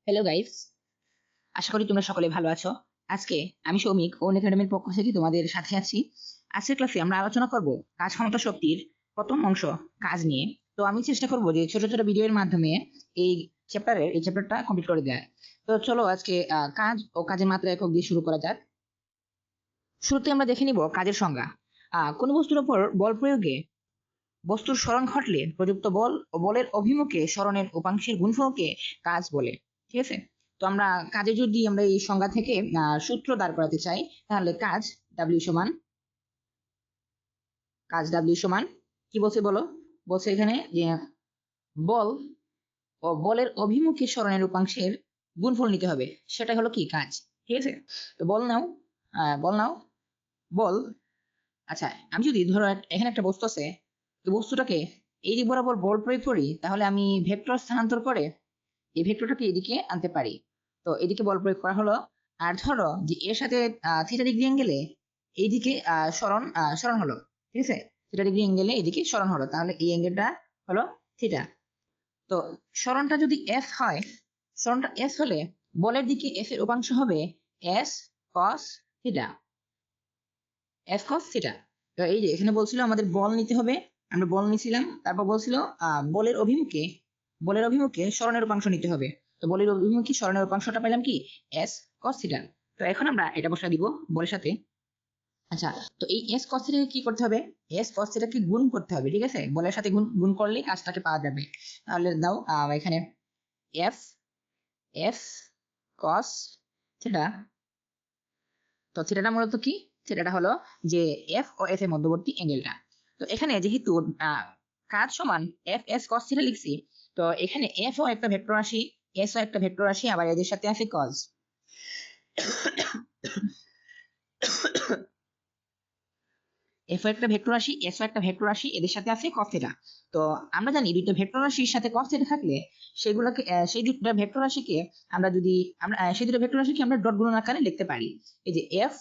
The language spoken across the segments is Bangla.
হ্যালো গাইস, আশা করি তোমরা সকলে ভালো আছো। আজকে আমি সৌমিক ওন একাডেমির পক্ষ থেকে তোমাদের সাথে আছি। আজকের ক্লাসে আমরা আলোচনা করব কাজ ক্ষমতা শক্তির প্রথম অংশ কাজ নিয়ে। তো আমি চেষ্টা করব যে ছোট ছোট ভিডিওর মাধ্যমে এই চ্যাপ্টারটা কমপ্লিট করে দেওয়া। তো চলো আজকে কাজ ও কাজের মাত্রা একক দিয়ে শুরু করা যাক। শুরুতে আমরা দেখে নিব কাজের সংজ্ঞা। কোন বস্তুর উপর বল প্রয়োগে বস্তুর সরণ ঘটলে প্রযুক্ত বল ও বলের অভিমুখে সরণের উপাংশের গুণফলকে কাজ বলে। ঠিক আছে, তো আমরা কাজে যদি আমরা এই সংজ্ঞা থেকে সূত্র দাঁড় করাতে চাই, তাহলে কাজ ডাব্লিউ সমান কি বলছে বলো? বলছে এখানে যে বল ও বলের অভিমুখে সরণের উপাংশের গুণফল নিতে হবে, সেটা হলো কি কাজ। ঠিক আছে, তো বল নাও বল। আচ্ছা, আমি যদি ধরো এখানে একটা বস্তু আছে, তো বস্তুটাকে এই দিক বরাবর বল প্রয়োগ করি, তাহলে আমি ভেক্টর স্থানান্তর করে এই ভেক্টরটাকে এদিকে আনতে পারি। তো এদিকে বল প্রয়োগ করা হলো। আর ধরো যে এর সাথে থিটা ডিগ্রি অ্যাঙ্গেলে এইদিকে সরণ হলো। ঠিক আছে, থিটা ডিগ্রি অ্যাঙ্গেলে এদিকে সরণ হলো, তাহলে এই অ্যাঙ্গেলটা হলো থিটা। তো সরণটা যদি এফ হয়, সরণটা এস হলে বলের দিকে এফ এর উপাংশ হবে এস কস থিটা। তো এই যে এখানে বলছিল আমাদের বল নিতে হবে, আমরা বল নিছিলাম। তারপর বলছিল বলের অভিমুখে সরণের উপাংশ নিতে হবে। তো বলের অভিমুখে সরণের উপাংশটা পেলাম কি এস কস থিটা। তো এখন আমরা এটা বসা দিব বলের সাথে। আচ্ছা, তো এই এস কস থিটাকে কি করতে হবে? এস কস থিটাকে গুণ করতে হবে। ঠিক আছে, বলের সাথে গুণ গুণ করলে কাজটাকে পাওয়া যাবে। তাহলে দাও এখানে এফ এফ কস থিটা। তো থিটাটা মূলত কি? থিটাটা হলো যে এফ ও এস এর মধ্যবর্তী অ্যাঙ্গেলটা। তো এখানে যেহেতু কাজ সমান এফ এস কস থিটা লিখছি, তো এখানে এফ ও একটা ভেক্টর রাশি, এস ও একটা ভেক্টর রাশি, আবার এদের সাথে আছে কজ। এফ ও একটা ভেক্টর রাশি, এস ও একটা ভেক্টর রাশি, এদের সাথে আছে কস থিটা। তো আমরা জানি দুইটা ভেক্টর রাশির সাথে কস থিটা থাকলে সেগুলোকে সেই দুটো ভেক্টর রাশিকে সেই দুটো ভেক্টর রাশিকে আমরা ডট গুণন আকারে লিখতে পারি। এই যে এফ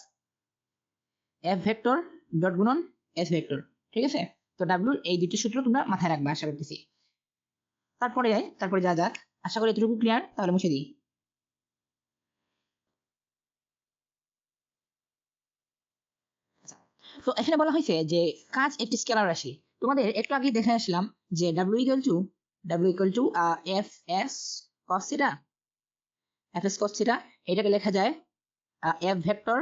এফ ভেক্টর ডট গুণন এস ভেক্টর। ঠিক আছে, তো ডাব্লিউ এই দুটো সূত্র তোমরা মাথায় রাখবা আশা করতেছি। তারপরে যা যাক, আশা করি এতটুকু ক্লিয়ার। তাহলে মুছে দিই। তো এখানে বলা হয়েছে যে কাজ একটি স্কেলার রাশি। তোমাদের একটু আগে দেখে আসলাম যে W equal to F S cos theta. F S cos theta এটাকে লেখা যায় এফ ভেক্টর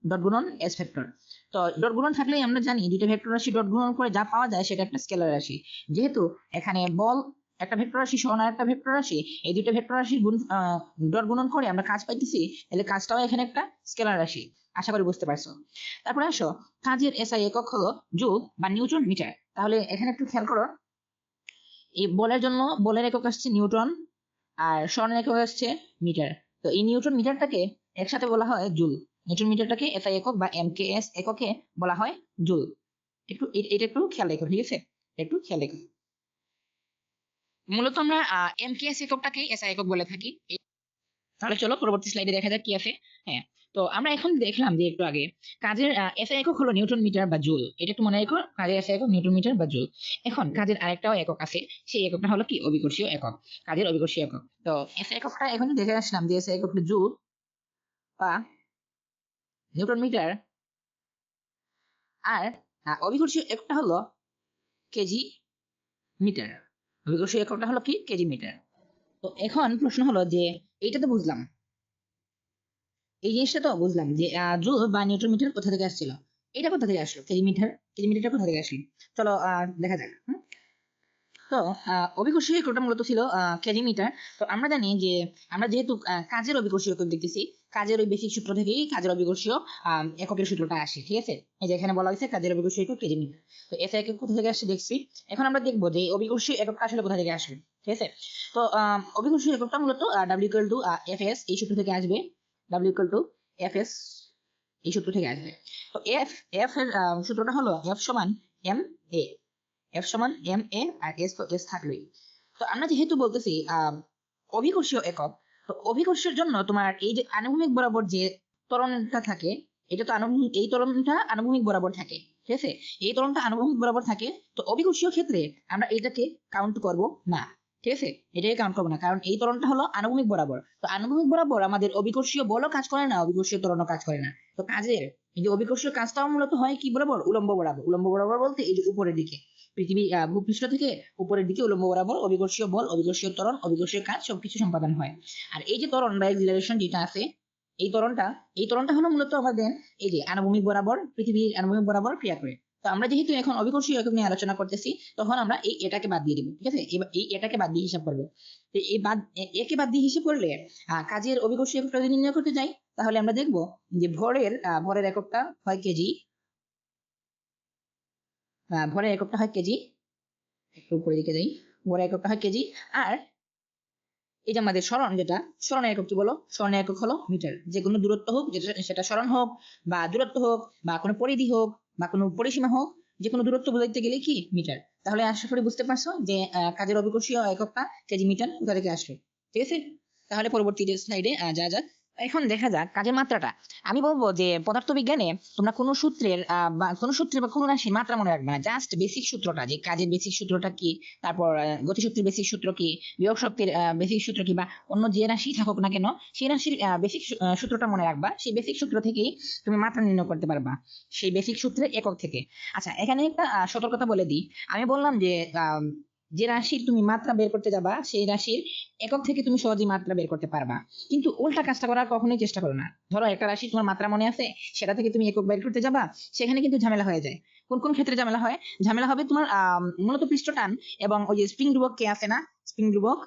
ডট গুণন এস ভেক্টর। তো ডট গুণন থাকলেই আমরা জানি দুইটা ভেক্টর রাশি ডট গুণন করে যা পাওয়া যায় সেটা একটা স্কেলার রাশি। যেহেতু এখানে বল একটা ভেক্টর রাশি, সরণ আর একটা ভেক্টর রাশি, এই দুইটা ভেক্টর রাশি ডট গুণন করে আমরা কাজ পাইতেছি, তাহলে কাজটাও এখানে একটা স্কেলার রাশি। আশা করি বুঝতে পারছো। তারপরে আসো, কাজের এসআই একক হলো জুল বা নিউটন মিটার। তাহলে এখানে একটু খেয়াল করো, এই বলের জন্য বলের একক আসছে নিউটন, আর সরণের একক আসছে মিটার। তো এই নিউটন মিটারটাকে একসাথে বলা হয় জুল। নিউটন মিটারটাকে এসআই একক বা এমকেএস এককে বলা হয় জুল। এটা একটু খেয়াল রেখো। ঠিক আছে, একটু খেয়াল রেখো। মূলত আমরা এমকেএস এককটাকে এসআই একক বলে থাকি। তাহলে চলো পরবর্তী স্লাইডে দেখা যাক কি আছে। হ্যাঁ, তো আমরা এখন দেখলাম যে একটু আগে কাজের এসআই একক হলো নিউটন মিটার বা জুল। এটা একটু মনে রাখো, কাজের এসআই একক নিউটন মিটার বা জুল। এখন কাজের আরেকটাও একক আছে, সেই এককটা হলো কি অভিকর্ষীয় একক। কাজের অভিকর্ষীয় একক। তো এসআই এককটা এখন দেখে আসলাম যে এসআই একক হলো জুল বা নিউটন মিটার, আর অভিকর্ষীয় এককটা হলো কেজি মিটার। অভিকর্ষীয় এককটা হলো কি কেজি মিটার। তো এখন প্রশ্ন হলো যে এইটা তো বুঝলাম, এই জিনিসটা তো বুঝলাম যে জুল বা নিউটন মিটার কোথা থেকে আসছিল। এটা কোথা থেকে আসলো? কেজি মিটারটা কোথা থেকে আসলো? চলো দেখা যাক। তো অভিকর্ষীয় এককটা মূলত ছিল কেজি মিটার। তো আমরা জানি যে আমরা যেহেতু কাজের অভিকর্ষীয় একক দেখতেছি, কাজের ওই বেসিক সূত্র থেকেই কাজের অভিকর্ষীয় এককের সূত্রটা আসে। ঠিক আছে, এই যে এখানে বলা হয়েছে কাজের অভিকর্ষীয় একক কেজি মিটার। তো এসআই একক কোথা থেকে আসছে দেখছি। এখন আমরা দেখবো যে অভিকর্ষীয় এককটা আসলে কোথা থেকে আসবে। ঠিক আছে, তো অভিকর্ষীয় এককটা মূলত W equal to F S এই সূত্র থেকে আসবে। W equal to F S এই সূত্র থেকে আসবে। তো এফ এফ এর সূত্রটা হলো এফ সমান এম এ। এফ সমান এম এ, আর এস তো এস থাকলোই। তো আমরা যেহেতু বলতেছি অভিকর্ষীয় একক, তো অভিকর্ষের জন্য তোমার এই যে আনুভূমিক বরাবর যে ত্বরণটা থাকে, এটা তো এই ত্বরণটা আনুভূমিক বরাবর থাকে। ঠিক আছে, এই ত্বরণটা আনুভূমিক বরাবর থাকে। তো অভিকর্ষীয় ক্ষেত্রে আমরা এটাকে কাউন্ট করব না। ঠিক আছে, এটাকে কাউন্ট করবো না, কারণ এই ত্বরণটা হলো আনুভূমিক বরাবর। তো আনুভূমিক বরাবর আমাদের অভিকর্ষীয় বলও কাজ করে না, অভিকর্ষীয় ত্বরণও কাজ করে না। তো কাজের এই যে অভিকর্ষীয় কাজটাও মূলত হয় কি বরাবর, উলম্ব বরাবর। উলম্ব বরাবর বলতে এই যে উপরের দিকে, পৃথিবী ভূপৃষ্ঠ থেকে উপরের দিকে উলম্ব বরাবর অভিকর্ষীয় বল, অভিকর্ষীয় ত্বরণ, অভিকর্ষীয় কাজ সবকিছু সম্পাদন হয়। আর এই যে ত্বরণ বা এক্সিলারেশন যেটা আছে, এই ত্বরণটা হলো মূলত আমাদের এই যে আনুভূমিক বরাবর, পৃথিবীর আনুভূমিক বরাবর ক্রিয়া করে। তো আমরা যেহেতু এখন অভিকর্ষীয় একক নিয়ে আলোচনা করতেছি, তখন আমরা এই এটাকে বাদ দিয়ে দিব। ঠিক আছে, এই এটাকে বাদ দিয়ে হিসাব করবো। তো এই একে বাদ দিয়ে হিসাব করলে কাজের অভিকর্ষীয় এককটা যদি নির্ণয় করতে যাই, তাহলে আমরা দেখবো যে ভরের এককটা হয় কেজি। ভরের এককটা হয় কেজি, একটু উপরের দিকে যাই। ভরের এককটা হয় কেজি। আর এই যে আমাদের সরণ, যেটা সরণের একক কি বলো, সরণের একক হলো মিটার। যে কোনো দূরত্ব হোক, যেটা সেটা সরণ হোক বা দূরত্ব হোক বা কোনো পরিধি হোক বা কোনো পরিসীমা হোক, যে কোনো দূরত্ব বোঝাইতে গেলে কি মিটার। তাহলে আশা করি বুঝতে পারছো যে কাজের অভিকর্ষীয় এককটা কেজি মিটার কোথা থেকে আসবে। ঠিক আছে, তাহলে পরবর্তী স্লাইডে যা যাক। এখন দেখা যাক কাজের মাত্রাটা। আমি বলবো যে পদার্থবিজ্ঞানে তোমরা কোনো সূত্রের বা কোনো রাশির মাত্রা মনে রাখবে না, জাস্ট বেসিক সূত্রটা, যে কাজের বেসিক সূত্রটা কি, তারপর গতিশক্তির বেসিক সূত্র কি, বিভব শক্তির বেসিক সূত্র কি, বা অন্য যে রাশি থাকুক না কেন সেই রাশির বেসিক সূত্রটা মনে রাখবা। সেই বেসিক সূত্র থেকেই তুমি মাত্রা নির্ণয় করতে পারবা, সেই বেসিক সূত্রের একক থেকে। আচ্ছা, এখানে একটা সতর্কতা বলে দিই। আমি বললাম যে যে রাশির তুমি মাত্রা বের করতে যাবা, সেই রাশির একক থেকে তুমি সহজেই মাত্রা বের করতে পারবা, কিন্তু উল্টা কাজটা করার কখনোই চেষ্টা করো না। ধরো একটা রাশি তোমার মাত্রা মনে আছে, সেটা থেকে তুমি একক বের করতে যাবা, সেখানে কিন্তু ঝামেলা হয়ে যায়। কোন কোন ক্ষেত্রে ঝামেলা হয়? ঝামেলা হবে তোমার মূলত পৃষ্ঠটান এবং ওই যে স্প্রিং ধ্রুবক কে আছে না, স্প্রিং ধ্রুবক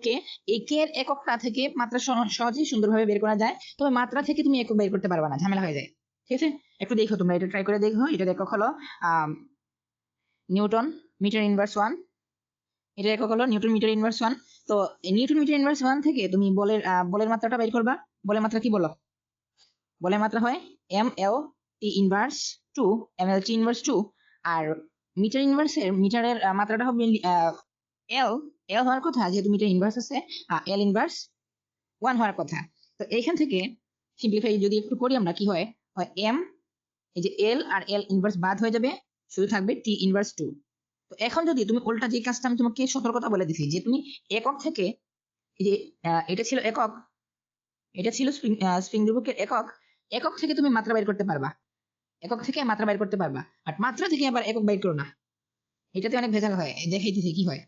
কে, এই কে এর এককটা থেকে মাত্রা সহজেই সুন্দরভাবে বের করা যায়, তবে মাত্রা থেকে তুমি একক বের করতে পারবা না, ঝামেলা হয়ে যায়। ঠিক আছে, একটু দেখো, তোমরা এটা ট্রাই করে দেখো। এটার একক হলো নিউটন মিটার ইনভার্স 1। এটা একক হলো নিউটন মিটার ইনভার্স 1। তো নিউটন মিটার ইনভার্স 1 থেকে তুমি বলের মাত্রাটা বের করবা। বলের মাত্রা কি বলো? বলের মাত্রা হয় ml/t ইনভার্স 2, ml/t ইনভার্স 2। আর মিটারের মাত্রাটা হবে l l হওয়ার কথা, যেহেতু মিটার ইনভার্স আছে, l ইনভার্স 1 হওয়ার কথা। তো এইখান থেকে সিম্পলিফাই যদি একটু করি আমরা, কি হয়, m, এই যে l আর l ইনভার্স বাদ হয়ে যাবে, শুধু থাকবে t ইনভার্স 2। তো এখন যদি তুমি উল্টা যে কাজটা আমি তোমাকে সতর্কতা বলে দিছি, যে তুমি একক থেকে, এই যে এটা ছিল একক, এটা ছিল স্প্রিং ধ্রুবকের একক, একক থেকে তুমি মাত্রা বের করতে পারবা, একক থেকে মাত্রা বের করতে পারবা। আর মাত্রা থেকে আবার একক বের করো না, এটাতে অনেক ভেজাল হয়। দেখাইতেছি কি হয়।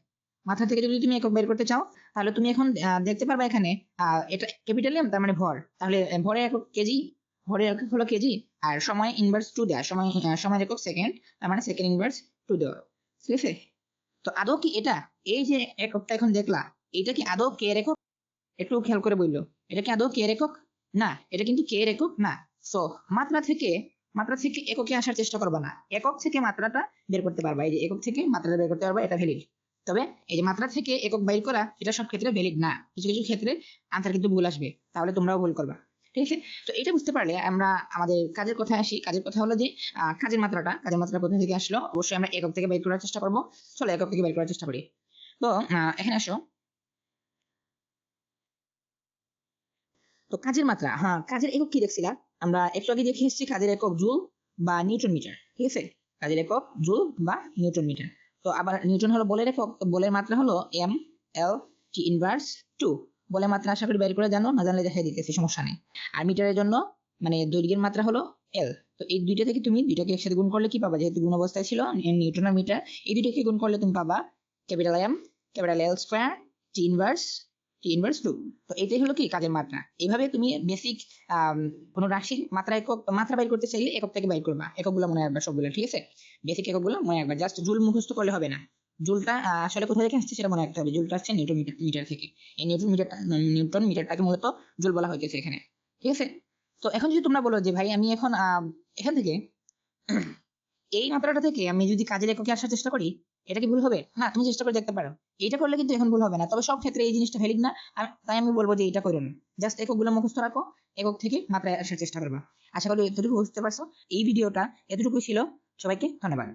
মাত্রা থেকে যদি তুমি একক বের করতে চাও, তাহলে তুমি এখন দেখতে পারবা এখানে এটা ক্যাপিটাল এম, তার মানে ভর। তাহলে ভরের একক কেজি, ভরের একক হলো কেজি। আর সময় ইনভার্স 2 দেওয়া, সময় একক সেকেন্ড, তার মানে সেকেন্ড ইনভার্স 2 দেওয়া। ঠিক আছে, তো আদৌ কি এটা, এই যে এককটা এখন দেখলা, এটা কি আদৌ কে এর একক? একটু খেয়াল করে বললো, এটা কি আদৌ কে এর একক? না, এটা কিন্তু কে এর একক না। সো মাত্রা থেকে এককে আসার চেষ্টা করবা না, একক থেকে মাত্রাটা বের করতে পারবা। এই যে একক থেকে মাত্রাটা বের করতে পারবা, এটা ভ্যালিড। তবে এই যে মাত্রা থেকে একক বের করা, এটা সব ক্ষেত্রে ভ্যালিড না, কিছু কিছু ক্ষেত্রে আনসার কিন্তু ভুল আসবে, তাহলে তোমরাও ভুল করবা। ঠিক আছে, তো এটা বুঝতে পারলে আমরা আমাদের কাজের কথায় আসি। কাজের কথা হলো যে কাজের মাত্রা কোথা থেকে আসলো? অবশ্যই আমরা একক থেকে বের করার চেষ্টা করবো। চলো একক থেকে বের করার চেষ্টা করি। তো এখানে আসো। তো কাজের মাত্রা, হ্যাঁ, কাজের একক কি দেখছিলাম আমরা একটু আগে দেখে এসেছি, কাজের একক জুল বা নিউটন মিটার। ঠিক আছে, কাজের একক জুল বা নিউটন মিটার। তো আবার নিউটন হলো বলের একক, তো বলের মাত্রা হলো ml/t ইনভার্স 2। বলের মাত্রা আশা করি বের করে জানো, না জানলে দেখাই দিতেছি, সমস্যা নেই। আর মিটারের জন্য মানে দৈর্ঘ্যের মাত্রা হলো l। তো এই দুইটা থেকে তুমি দুইটাকে একসাথে গুণ করলে কি পাবা? যেহেতু গুণ অবস্থায় ছিল নিউটন আর মিটার, এই দুইটাকে গুণ করলে তুমি পাবা capital M capital L square t inverse 2। তো এটাই হলো কি কাজের মাত্রা। এইভাবে তুমি বেসিক কোনো রাশির মাত্রা বের করতে চাইলে একক থেকে বের করবা। এককগুলো মনে রাখবা সবগুলো, ঠিক আছে? বেসিক এককগুলো মনে রাখবা, জাস্ট জুল মুখস্থ করলে হবে না। জুলটা আসলে কোথা থেকে আসছে সেটা মনে রাখতে হবে। জুলটা আসছে নিউটন মিটার থেকে। এই নিউটন মিটারটাকে মূলত জুল বলা হইতেছে এখানে। ঠিক আছে, তো এখন যদি তোমরা বলো যে ভাই আমি এখন এখান থেকে এই মাত্রাটা থেকে আমি যদি কাজের এককে আসার চেষ্টা করি, এটা কি ভুল হবে? না, তুমি চেষ্টা করে দেখতে পারো। এটা করলে কিন্তু এখন ভুল হবে না, তবে সব ক্ষেত্রে এই জিনিসটা ভ্যালিড না। তাই আমি বলবো যে এটা করো না, জাস্ট এককগুলো মুখস্থ রাখো, একক থেকে মাত্রায় আসার চেষ্টা করবা। আশা করি এতটুকু বুঝতে পারছো। এই ভিডিওটা এতটুকুই ছিল। সবাইকে ধন্যবাদ।